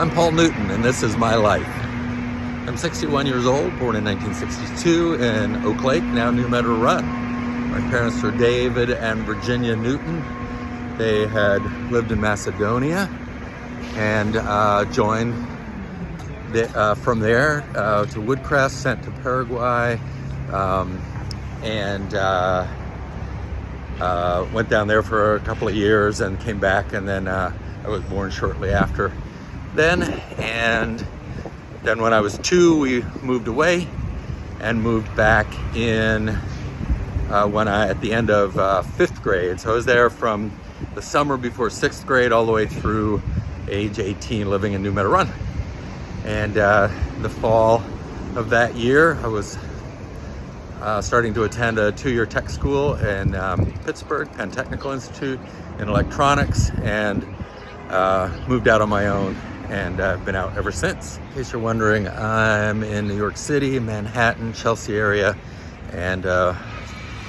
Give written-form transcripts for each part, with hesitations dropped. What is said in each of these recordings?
I'm Paul Newton, and this is my life. I'm 61 years old, born in 1962 in Oak Lake, now New Meadow Run. My parents were David and Virginia Newton. They had lived in Macedonia and joined from there to Woodcrest, sent to Paraguay, and went down there for a couple of years and came back, and then I was born shortly after then. And then when I was 2, we moved away and moved back in at the end of 5th grade. So I was there from the summer before 6th grade all the way through age 18, living in New Meadow Run. And the fall of that year, I was starting to attend a 2-year tech school in Pittsburgh, Penn Technical Institute in electronics, and moved out on my own, and I've been out ever since. In case you're wondering, I'm in New York City, Manhattan, Chelsea area, and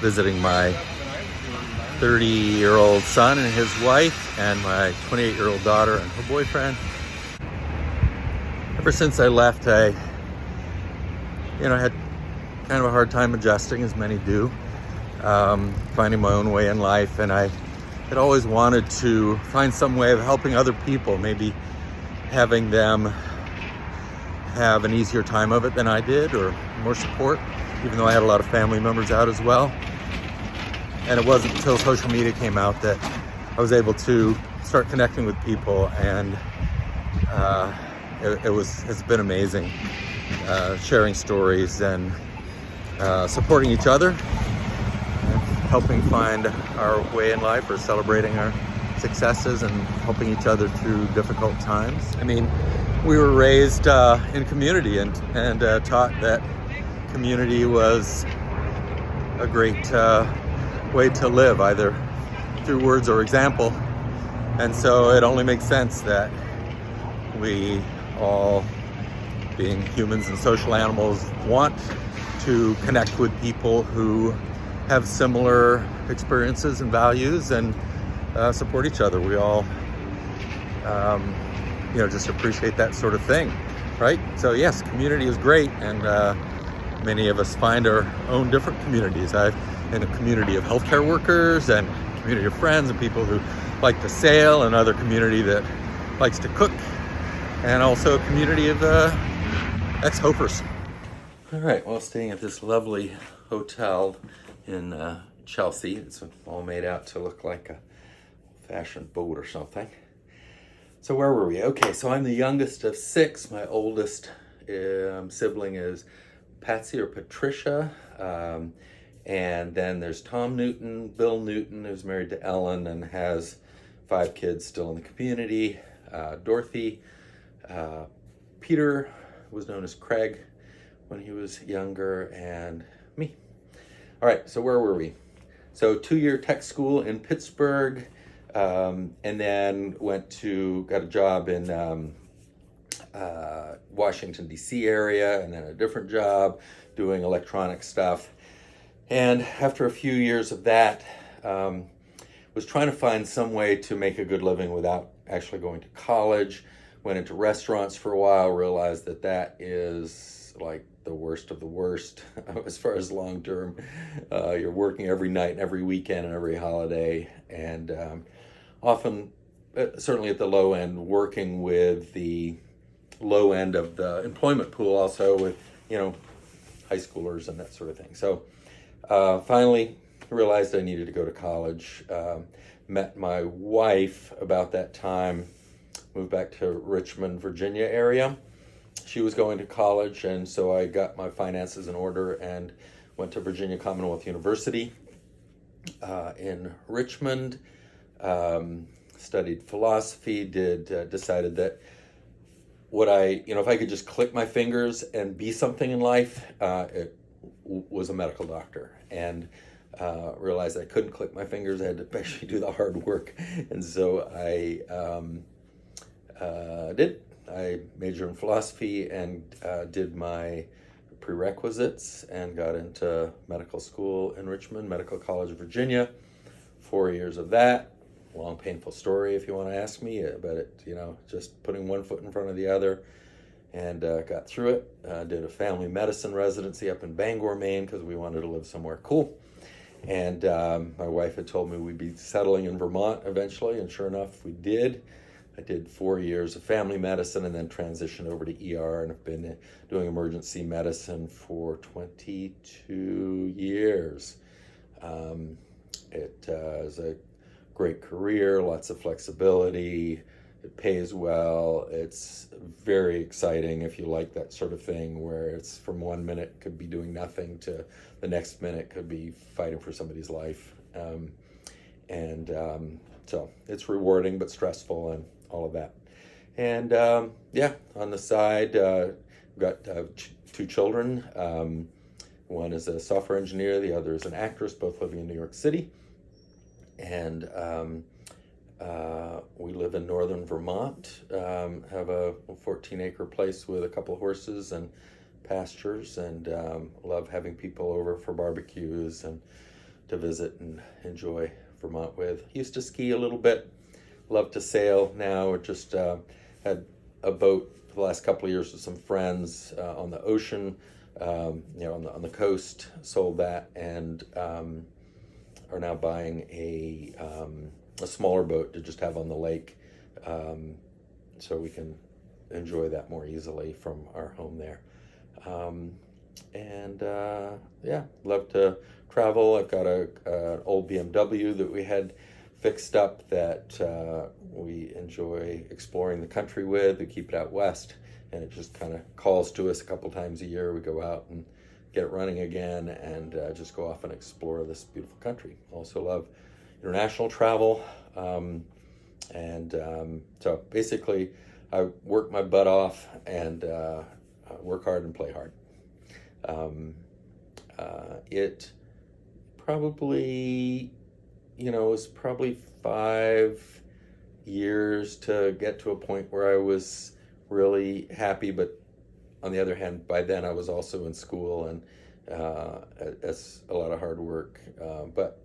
visiting my 30-year-old son and his wife, and my 28-year-old daughter and her boyfriend. Ever since I left, I had kind of a hard time adjusting, as many do, finding my own way in life, and I had always wanted to find some way of helping other people, maybe having them have an easier time of it than I did, or more support, even though I had a lot of family members out as well. And it wasn't until social media came out that I was able to start connecting with people, and it's been amazing, sharing stories and supporting each other, helping find our way in life, or celebrating our successes and helping each other through difficult times. I mean, we were raised in community and taught that community was a great way to live, either through words or example. And so it only makes sense that we all, being humans and social animals, want to connect with people who have similar experiences and values, and support each other. We all, just appreciate that sort of thing, right? So yes, community is great, and many of us find our own different communities. I'm in a community of healthcare workers, and a community of friends and people who like to sail, another community that likes to cook, and also a community of ex-hopers. All right, well, staying at this lovely hotel in Chelsea. It's all made out to look like a fashioned boat or something. So where were we? Okay, so I'm the youngest of 6. My oldest sibling is Patsy or Patricia. And then there's Tom Newton, Bill Newton, who's married to Ellen and has 5 kids still in the community. Dorothy. Peter was known as Craig when he was younger, and me. All right, so where were we? So 2-year tech school in Pittsburgh, and then got a job in Washington, D.C. area, and then a different job doing electronic stuff. And after a few years of that, was trying to find some way to make a good living without actually going to college. Went into restaurants for a while, realized that is like the worst of the worst as far as long-term. You're working every night and every weekend and every holiday, and often, certainly at the low end, working with the low end of the employment pool, also with, high schoolers and that sort of thing. So finally realized I needed to go to college. Met my wife about that time, moved back to Richmond, Virginia area. She was going to college, and so I got my finances in order and went to Virginia Commonwealth University in Richmond. Studied philosophy. Decided that if I could just click my fingers and be something in life, it was a medical doctor, and realized I couldn't click my fingers. I had to actually do the hard work, and so I did. I majored in philosophy and did my prerequisites and got into medical school in Richmond, Medical College of Virginia. 4 years of that. long, painful story if you want to ask me, but just putting one foot in front of the other, and got through it. Did a family medicine residency up in Bangor, Maine, because we wanted to live somewhere cool. And my wife had told me we'd be settling in Vermont eventually, and sure enough, we did. I did 4 years of family medicine and then transitioned over to ER, and have been doing emergency medicine for 22 years. It is a great career, lots of flexibility, it pays well, it's very exciting if you like that sort of thing where it's from 1 minute could be doing nothing to the next minute could be fighting for somebody's life. So it's rewarding but stressful and all of that. And on the side, got 2 children. One is a software engineer, the other is an actress, both living in New York City. And we live in northern Vermont, have a 14-acre place with a couple of horses and pastures, and love having people over for barbecues and to visit and enjoy Vermont with. Used to ski a little bit, love to sail now. Just had a boat for the last couple of years with some friends on the ocean, on the coast, sold that, and are now buying a smaller boat to just have on the lake, so we can enjoy that more easily from our home there. Love to travel. I've got an old BMW that we had fixed up that we enjoy exploring the country with. We keep it out west, and it just kind of calls to us a couple times a year. We go out and get it running again and just go off and explore this beautiful country. Also love international travel. So basically I work my butt off and work hard and play hard. It probably, was probably 5 years to get to a point where I was really happy, but on the other hand, by then I was also in school, and it's a lot of hard work, but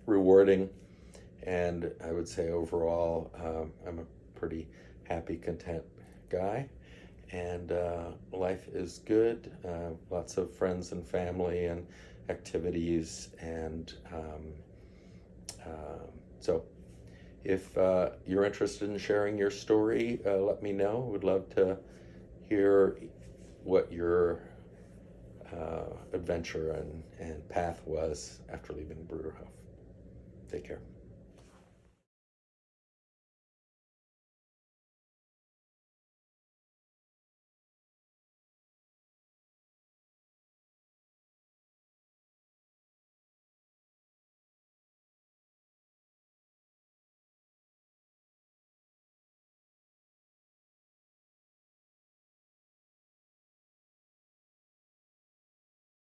rewarding. And I would say overall, I'm a pretty happy, content guy, and life is good. Lots of friends and family and activities, and so if you're interested in sharing your story, let me know. Would love to hear what your adventure and path was after leaving Bruderhof. Take care.